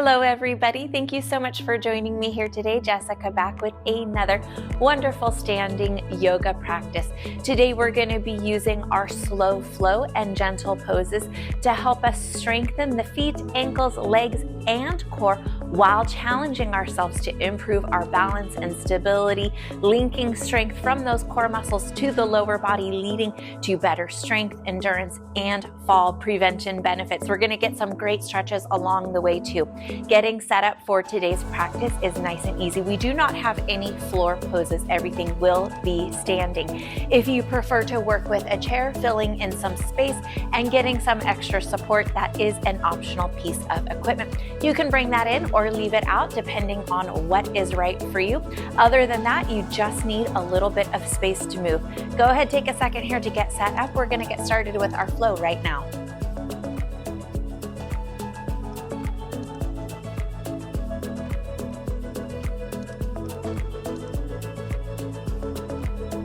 Hello everybody, thank you so much for joining me here today. Jessica back with another wonderful standing yoga practice. Today we're going to be using our slow flow and gentle poses to help us strengthen the feet, ankles, legs, and core while challenging ourselves to improve our balance and stability, linking strength from those core muscles to the lower body, leading to better strength, endurance, and fall prevention benefits. We're going to get some great stretches along the way too. Getting set up for today's practice is nice and easy. We do not have any floor poses. Everything will be standing. If you prefer to work with a chair, filling in some space and getting some extra support, that is an optional piece of equipment. You can bring that in or leave it out depending on what is right for you. Other than that, you just need a little bit of space to move. Go ahead, take a second here to get set up. We're going to get started with our flow right now.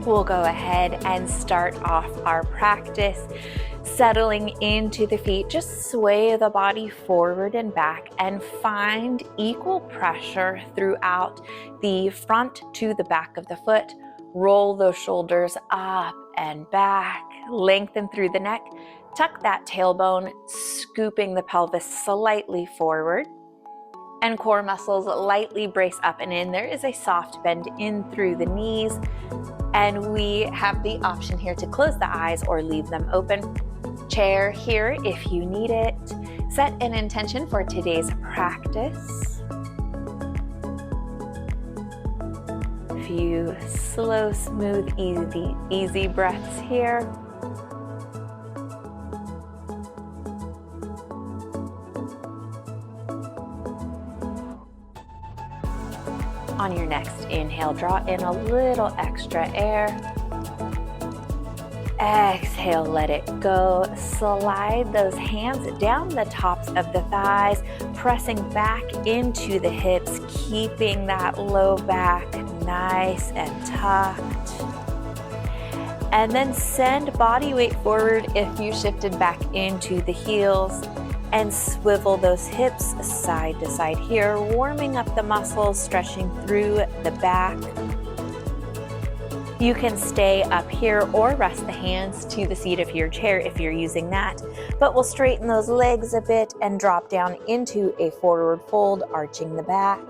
We'll go ahead and start off our practice, settling into the feet. Just sway the body forward and back and find equal pressure throughout the front to the back of the foot. Roll those shoulders up and back, lengthen through the neck, tuck that tailbone, scooping the pelvis slightly forward, and core muscles lightly brace up and in. There is a soft bend in through the knees, and we have the option here to close the eyes or leave them open. Chair here if you need it. Set an intention for today's practice. A few slow, smooth, easy breaths here. On your next inhale, draw in a little extra air. Exhale, let it go. Slide those hands down the tops of the thighs, pressing back into the hips, keeping that low back nice and tucked. And then send body weight forward if you shifted back into the heels. And swivel those hips side to side here, warming up the muscles, stretching through the back. You can stay up here or rest the hands to the seat of your chair if you're using that. But we'll straighten those legs a bit and drop down into a forward fold, arching the back.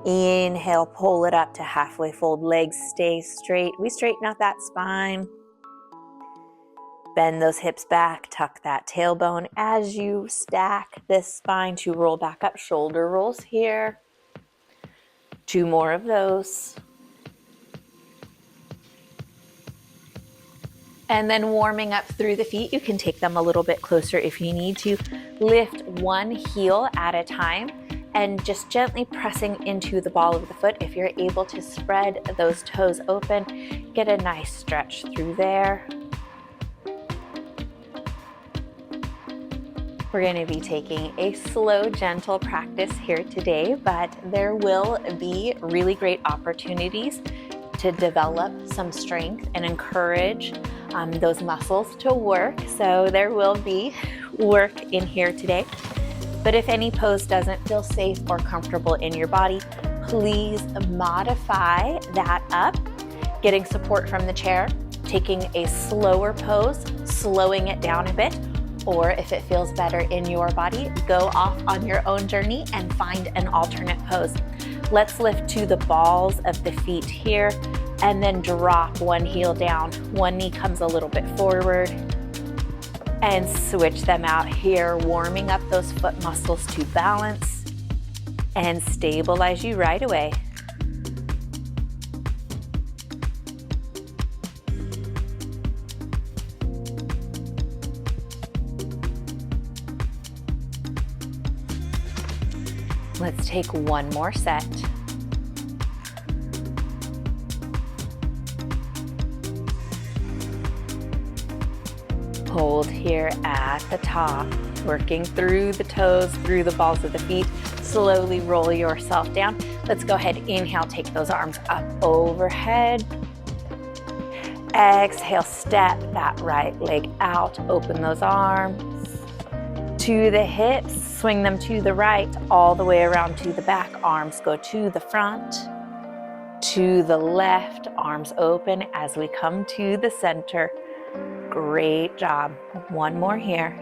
Inhale, pull it up to halfway fold, legs stay straight. We straighten out that spine. Bend those hips back, tuck that tailbone as you stack this spine to roll back up. Shoulder rolls here. 2 more of those. And then warming up through the feet, you can take them a little bit closer if you need to. Lift one heel at a time and just gently pressing into the ball of the foot. If you're able to spread those toes open, get a nice stretch through there. We're going to be taking a slow, gentle practice here today, but there will be really great opportunities to develop some strength and encourage those muscles to work. So there will be work in here today. But if any pose doesn't feel safe or comfortable in your body, please modify that up. Getting support from the chair, taking a slower pose, slowing it down a bit. Or if it feels better in your body, go off on your own journey and find an alternate pose. Let's lift to the balls of the feet here and then drop one heel down. One knee comes a little bit forward and switch them out here, warming up those foot muscles to balance and stabilize you right away. Let's take one more set. Hold here at the top, working through the toes, through the balls of the feet. Slowly roll yourself down. Let's go ahead, inhale, take those arms up overhead. Exhale, step that right leg out, open those arms. to the hips, swing them to the right, all the way around to the back. Arms go to the front, to the left, arms open as we come to the center. Great job. One more here.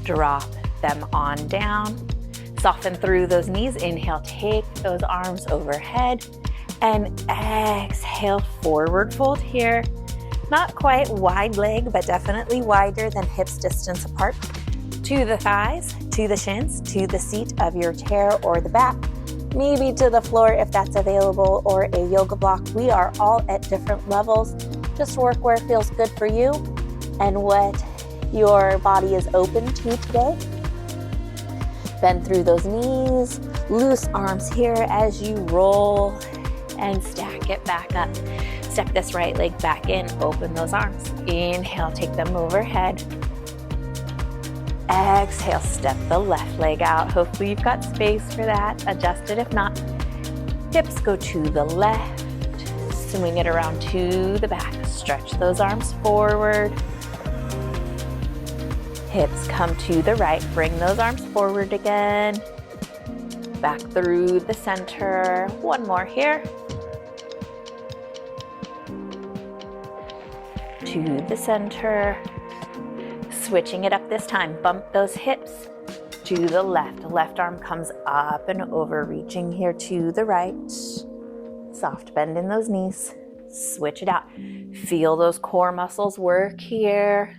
Drop them on down. Soften through those knees. Inhale, take those arms overhead. And exhale, forward fold here. Not quite wide leg, but definitely wider than hips distance apart. To the thighs, to the shins, to the seat of your chair or the back. Maybe to the floor if that's available, or a yoga block. We are all at different levels. Just work where it feels good for you and what your body is open to today. Bend through those knees, loose arms here as you roll and stack it back up. Step this right leg back in, open those arms. Inhale, take them overhead. Exhale, step the left leg out. Hopefully you've got space for that. Adjust it if not. Hips go to the left, swing it around to the back. Stretch those arms forward. Hips come to the right, bring those arms forward again. Back through the center. One more here. To the center. Switching it up this time. Bump those hips to the left. Left arm comes up and over, reaching here to the right. Soft bend in those knees. Switch it out. Feel those core muscles work here.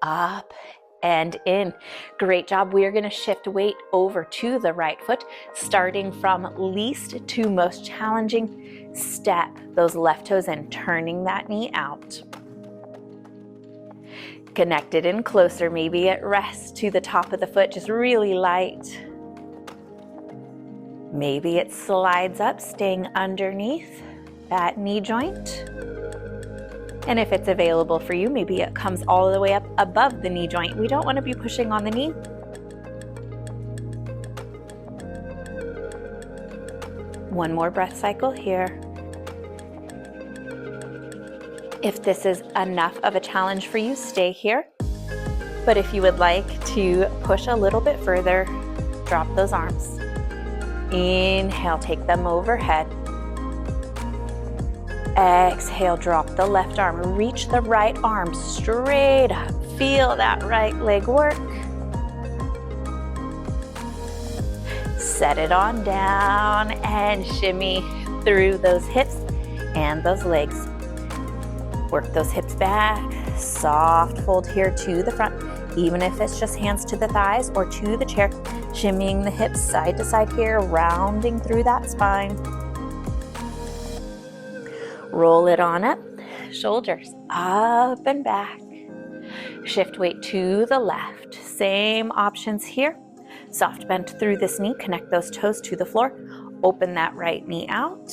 Up and in. Great job. We are going to shift weight over to the right foot, starting from least to most challenging. Step those left toes in, turning that knee out. Connect it in closer, maybe it rests to the top of the foot, just really light. Maybe it slides up, staying underneath that knee joint. And if it's available for you, maybe it comes all the way up above the knee joint. We don't want to be pushing on the knee. One more breath cycle here. If this is enough of a challenge for you, stay here. But if you would like to push a little bit further, drop those arms. Inhale, take them overhead. Exhale, drop the left arm. Reach the right arm straight up. Feel that right leg work. Set it on down and shimmy through those hips and those legs. Work those hips back. Soft fold here to the front, even if it's just hands to the thighs or to the chair. Shimmying the hips side to side here, rounding through that spine. Roll it on up, shoulders up and back. Shift weight to the left. Same options here. Soft bend through this knee, connect those toes to the floor. Open that right knee out.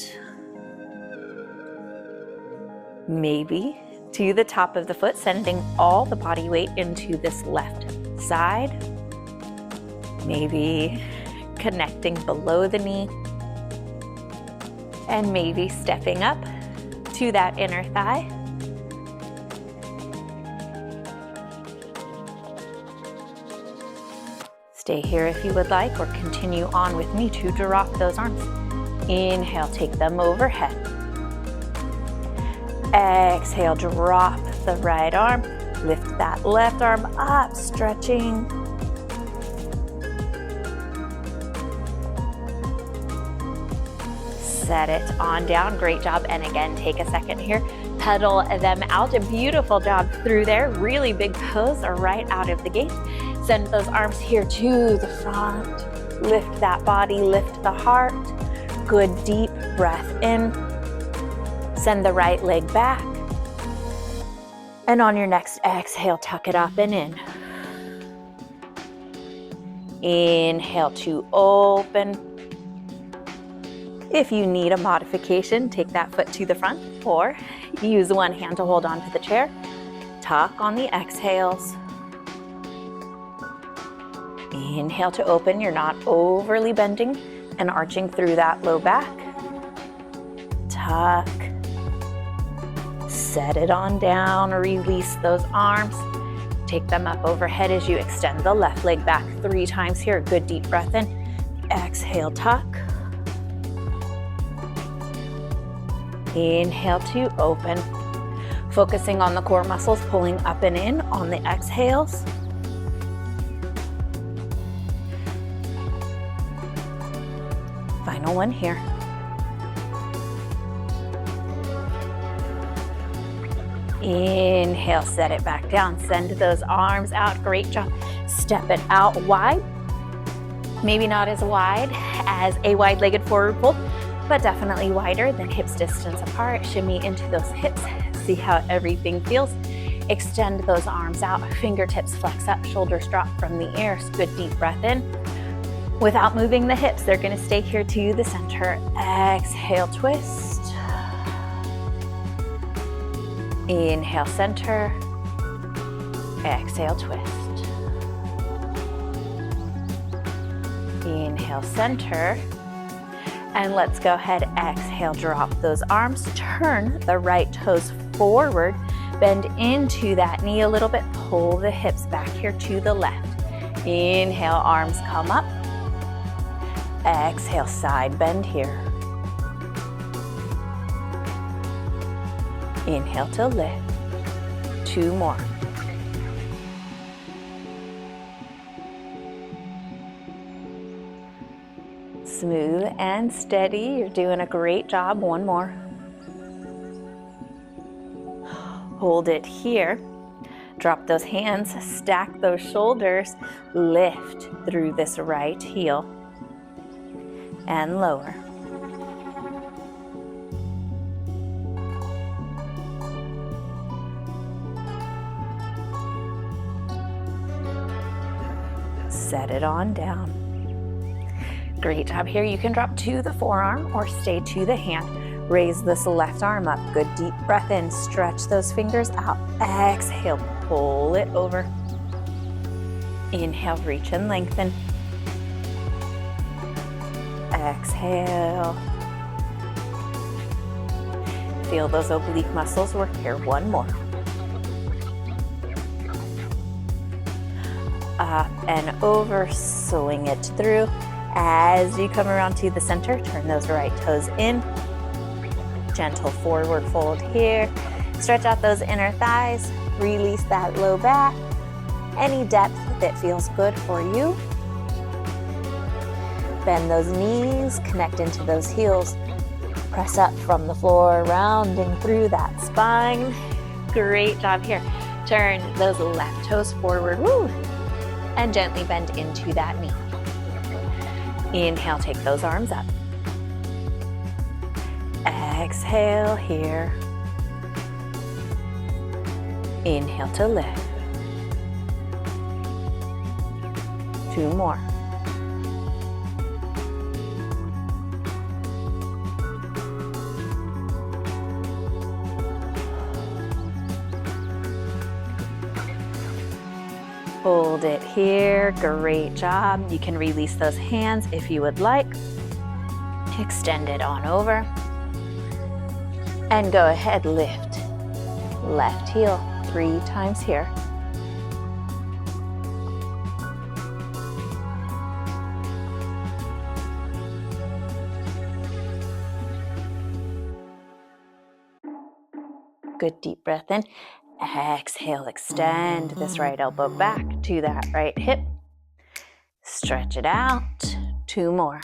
Maybe to the top of the foot, sending all the body weight into this left side. Maybe connecting below the knee. And maybe stepping up to that inner thigh. Stay here if you would like, or continue on with me to drop those arms. Inhale, take them overhead. Exhale, drop the right arm. Lift that left arm up, stretching. Set it on down. Great job. And again, take a second here. Pedal them out. A beautiful job through there. Really big pose right out of the gate. Send those arms here to the front. Lift that body, lift the heart. Good deep breath in. Send the right leg back. And on your next exhale, tuck it up and in. Inhale to open. If you need a modification, take that foot to the front or use one hand to hold onto the chair. Tuck on the exhales. Inhale to open. You're not overly bending and arching through that low back. Tuck. Set it on down, release those arms. Take them up overhead as you extend the left leg back 3 times here. Good deep breath in. Exhale, tuck. Inhale to open. Focusing on the core muscles, pulling up and in on the exhales. Final one here. Inhale, set it back down. Send those arms out. Great job. Step it out wide. Maybe not as wide as a wide-legged forward fold, but definitely wider than hips distance apart. Shimmy into those hips. See how everything feels. Extend those arms out. Fingertips flex up. Shoulders drop from the ear. Good deep breath in. Without moving the hips, they're going to stay here to the center. Exhale, twist. Inhale, center. Exhale, twist. Inhale, center. And let's go ahead, exhale, drop those arms. Turn the right toes forward. Bend into that knee a little bit. Pull the hips back here to the left. Inhale, arms come up. Exhale, side bend here. Inhale to lift. 2 more. Smooth and steady. You're doing a great job. 1 more. Hold it here. Drop those hands, stack those shoulders, lift through this right heel and lower. Set it on down. Great job here. You can drop to the forearm or stay to the hand. Raise this left arm up. Good deep breath in. Stretch those fingers out. Exhale, pull it over. Inhale, reach and lengthen. Exhale. Feel those oblique muscles work here. 1 more. Up and over, swing it through. As you come around to the center, turn those right toes in. Gentle forward fold here. Stretch out those inner thighs. Release that low back. Any depth that feels good for you. Bend those knees, connect into those heels. Press up from the floor, rounding through that spine. Great job here. Turn those left toes forward. Woo! And gently bend into that knee. Inhale, take those arms up. Exhale here. Inhale to lift. 2 more. Hold it here. Great job. You can release those hands if you would like. Extend it on over. And go ahead, lift. Left heel 3 times here. Good deep breath in. Exhale, extend this right elbow back to that right hip. Stretch it out. 2 more.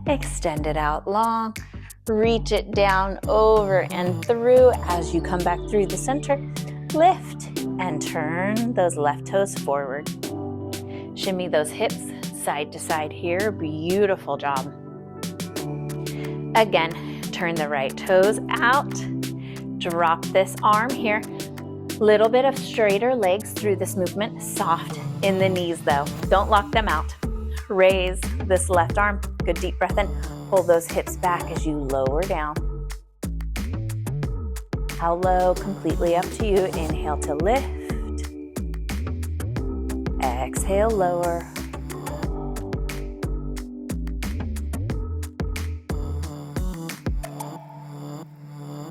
Extend it out long. Reach it down, over and through. As you come back through the center, lift and turn those left toes forward. Shimmy those hips side to side here. Beautiful job. Again, turn the right toes out. Drop this arm here. Little bit of straighter legs through this movement. Soft in the knees though. Don't lock them out. Raise this left arm. Good deep breath in. Pull those hips back as you lower down. How low, completely up to you. Inhale to lift. Exhale, lower.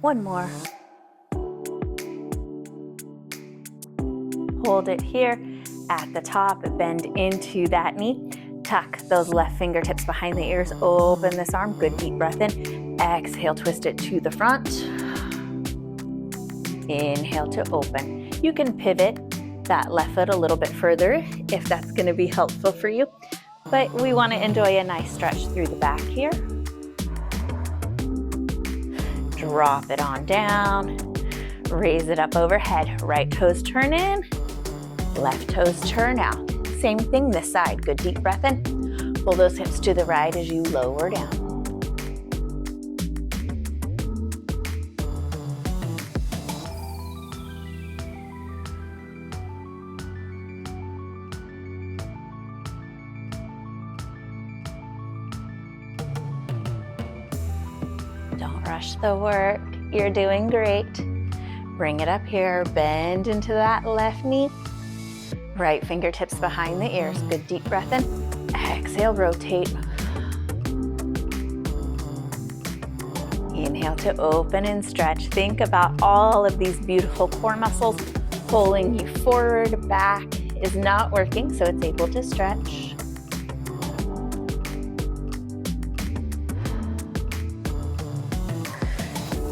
One more. Hold it here at the top, bend into that knee. Tuck those left fingertips behind the ears, open this arm, good deep breath in. Exhale, twist it to the front. Inhale to open. You can pivot that left foot a little bit further if that's gonna be helpful for you, but we wanna enjoy a nice stretch through the back here. Drop it on down, raise it up overhead. Right toes turn in, left toes turn out. Same thing this side, good deep breath in. Pull those hips to the right as you lower down. Don't rush the work, you're doing great. Bring it up here, bend into that left knee. Right fingertips behind the ears, good deep breath in. Exhale, rotate. Inhale to open and stretch. Think about all of these beautiful core muscles pulling you forward. Back is not working, so it's able to stretch.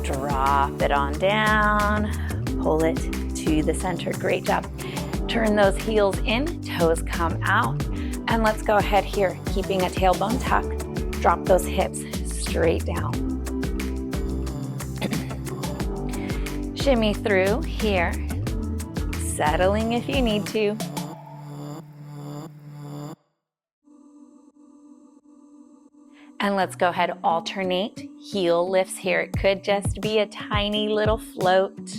Drop it on down, pull it to the center. Great job. Turn those heels in, toes come out, and let's go ahead here, keeping a tailbone tuck. Drop those hips straight down. Shimmy through here, settling if you need to. And let's go ahead, alternate heel lifts here. It could just be a tiny little float,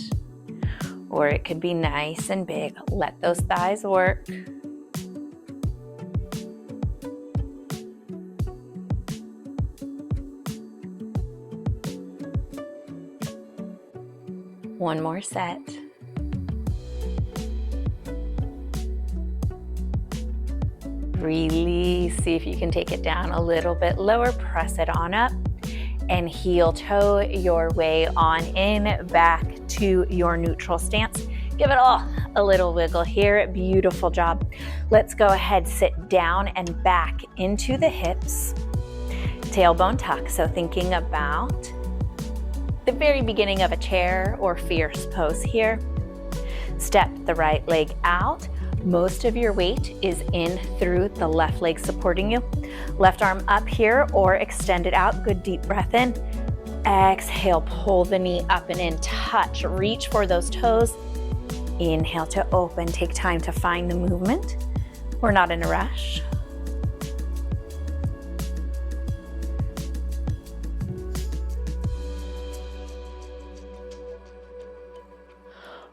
or it could be nice and big. Let those thighs work. One more set. Release, see if you can take it down a little bit lower, press it on up, and heel toe your way on in back to your neutral stance. Give it all a little wiggle here, beautiful job. Let's go ahead, sit down and back into the hips, tailbone tuck. So thinking about the very beginning of a chair or fierce pose here. Step the right leg out. Most of your weight is in through the left leg supporting you. Left arm up here or extend it out. Good deep breath in. Exhale, pull the knee up and in. Touch, reach for those toes. Inhale to open. Take time to find the movement. We're not in a rush.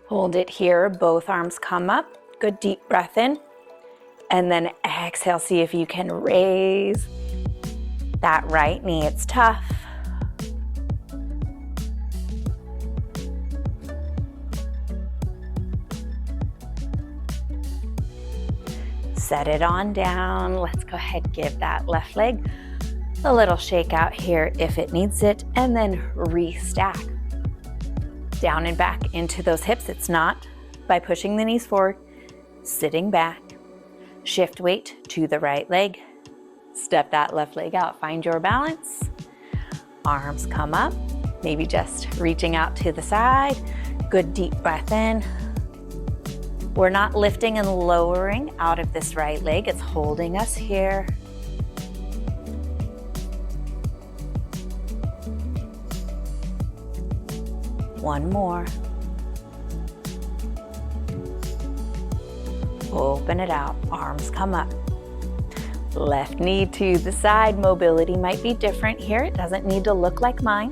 Hold it here. Both arms come up. Good deep breath in, and then exhale. See if you can raise that right knee. It's tough. Set it on down. Let's go ahead, give that left leg a little shake out here if it needs it, and then restack. Down and back into those hips. It's not by pushing the knees forward. Sitting back, shift weight to the right leg, step that left leg out, find your balance, arms come up, maybe just reaching out to the side, good deep breath in. We're not lifting and lowering out of this right leg, it's holding us here. One more. Open it out, arms come up. Left knee to the side, mobility might be different here. It doesn't need to look like mine.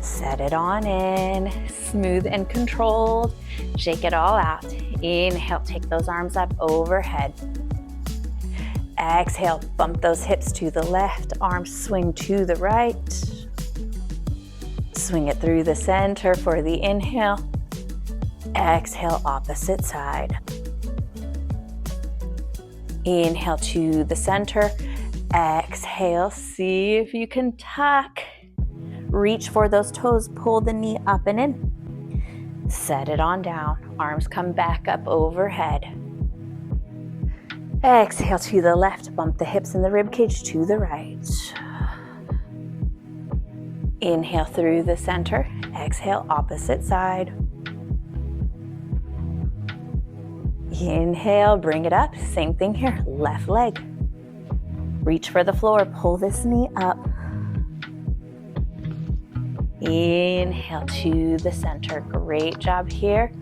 Set it on in, smooth and controlled. Shake it all out. Inhale, take those arms up overhead. Exhale, bump those hips to the left, arms swing to the right. Swing it through the center for the inhale. Exhale, opposite side. Inhale to the center. Exhale, see if you can tuck. Reach for those toes, pull the knee up and in. Set it on down. Arms come back up overhead. Exhale to the left, bump the hips and the rib cage to the right. Inhale through the center. Exhale, opposite side. Inhale, bring it up. Same thing here, left leg. Reach for the floor, pull this knee up. Inhale to the center. Great job here.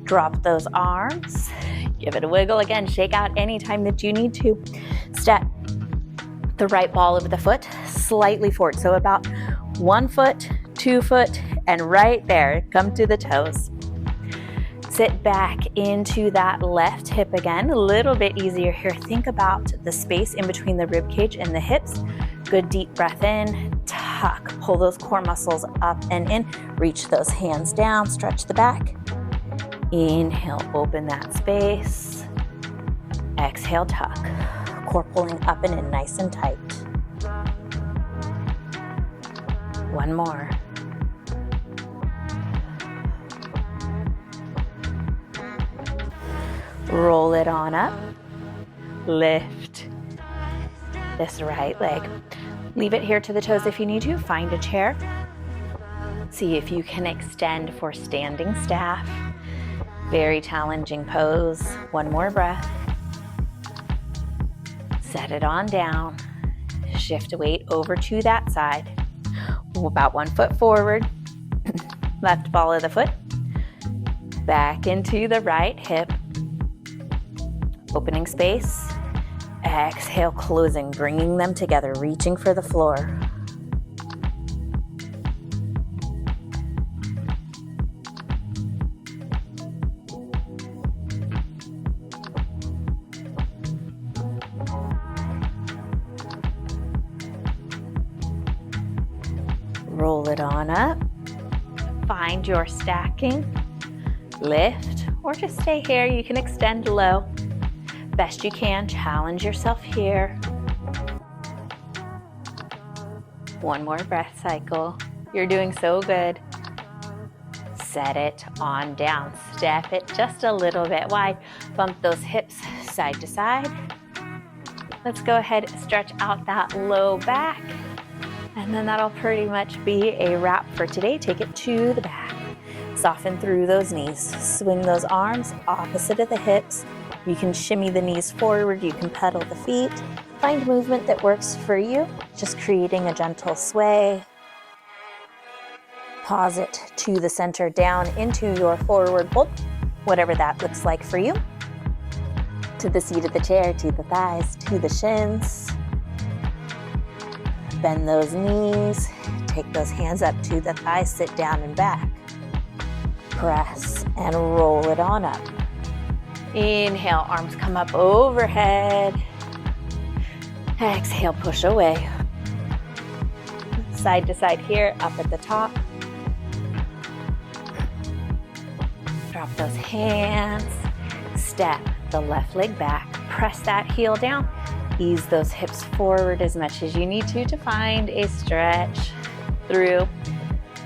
Drop those arms. Give it a wiggle again. Shake out anytime that you need to. Step the right ball of the foot slightly forward. So about 1 foot, 2 foot, and right there. Come to the toes. Sit back into that left hip again. A little bit easier here. Think about the space in between the rib cage and the hips. Good deep breath in. Tuck. Pull those core muscles up and in. Reach those hands down. Stretch the back. Inhale, open that space. Exhale, tuck. Core pulling up and in, nice and tight. One more. Roll it on up. Lift this right leg. Leave it here to the toes if you need to. Find a chair. See if you can extend for standing staff. Very challenging pose. One more breath. Set it on down. Shift weight over to that side. About 1 foot forward. Left ball of the foot. Back into the right hip. Opening space. Exhale, closing, bringing them together, reaching for the floor. Roll it on up. Find your stacking. Lift, or just stay here. You can extend low. Best you can, challenge yourself here. One more breath cycle. You're doing so good. Set it on down. Step it just a little bit wide. Bump those hips side to side. Let's go ahead and stretch out that low back. And then that'll pretty much be a wrap for today. Take it to the back. Soften through those knees. Swing those arms opposite of the hips. You can shimmy the knees forward. You can pedal the feet. Find movement that works for you. Just creating a gentle sway. Pause it to the center, down into your forward fold, whatever that looks like for you. To the seat of the chair, to the thighs, to the shins. Bend those knees. Take those hands up to the thighs. Sit down and back. Press and roll it on up. Inhale, arms come up overhead. Exhale, push away. Side to side here, up at the top. Drop those hands. Step the left leg back. Press that heel down. Ease those hips forward as much as you need to find a stretch through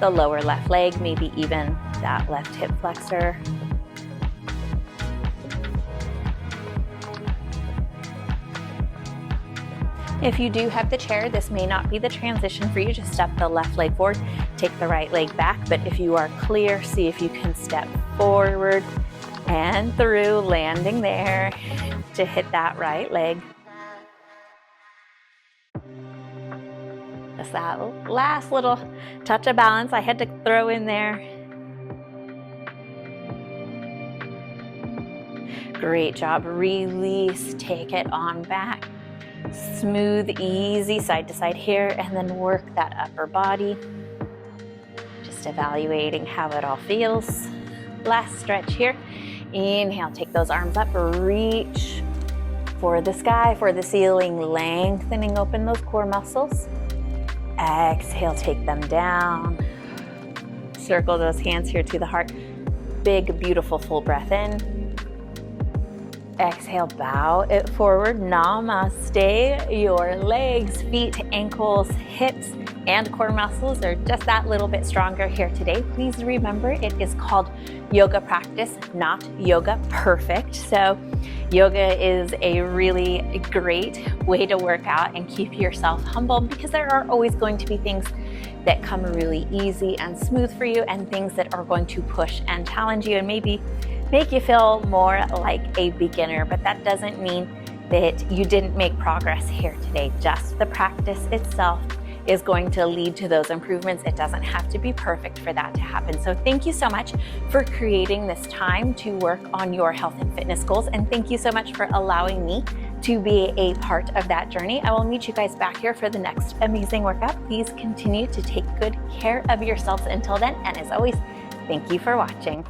the lower left leg, maybe even that left hip flexor. If you do have the chair, this may not be the transition for you. Just step the left leg forward, take the right leg back. But if you are clear, see if you can step forward and through, landing there to hit that right leg. Just that last little touch of balance I had to throw in there. Great job. Release, take it on back. Smooth, easy side to side here, and then work that upper body. Just evaluating how it all feels. Last stretch here. Inhale, take those arms up, reach for the sky, for the ceiling, lengthening open those core muscles. Exhale, take them down. Circle those hands here to the heart. Big, beautiful, full breath in. Exhale, bow it forward. Namaste. Your legs, feet, ankles, hips, and core muscles are just that little bit stronger here today. Please remember it is called yoga practice, not yoga perfect. So yoga is a really great way to work out and keep yourself humble, because there are always going to be things that come really easy and smooth for you, and things that are going to push and challenge you and maybe make you feel more like a beginner. But that doesn't mean that you didn't make progress here today. Just the practice itself is going to lead to those improvements. It doesn't have to be perfect for that to happen. So thank you so much for creating this time to work on your health and fitness goals. And thank you so much for allowing me to be a part of that journey. I will meet you guys back here for the next amazing workout. Please continue to take good care of yourselves until then. And as always, thank you for watching.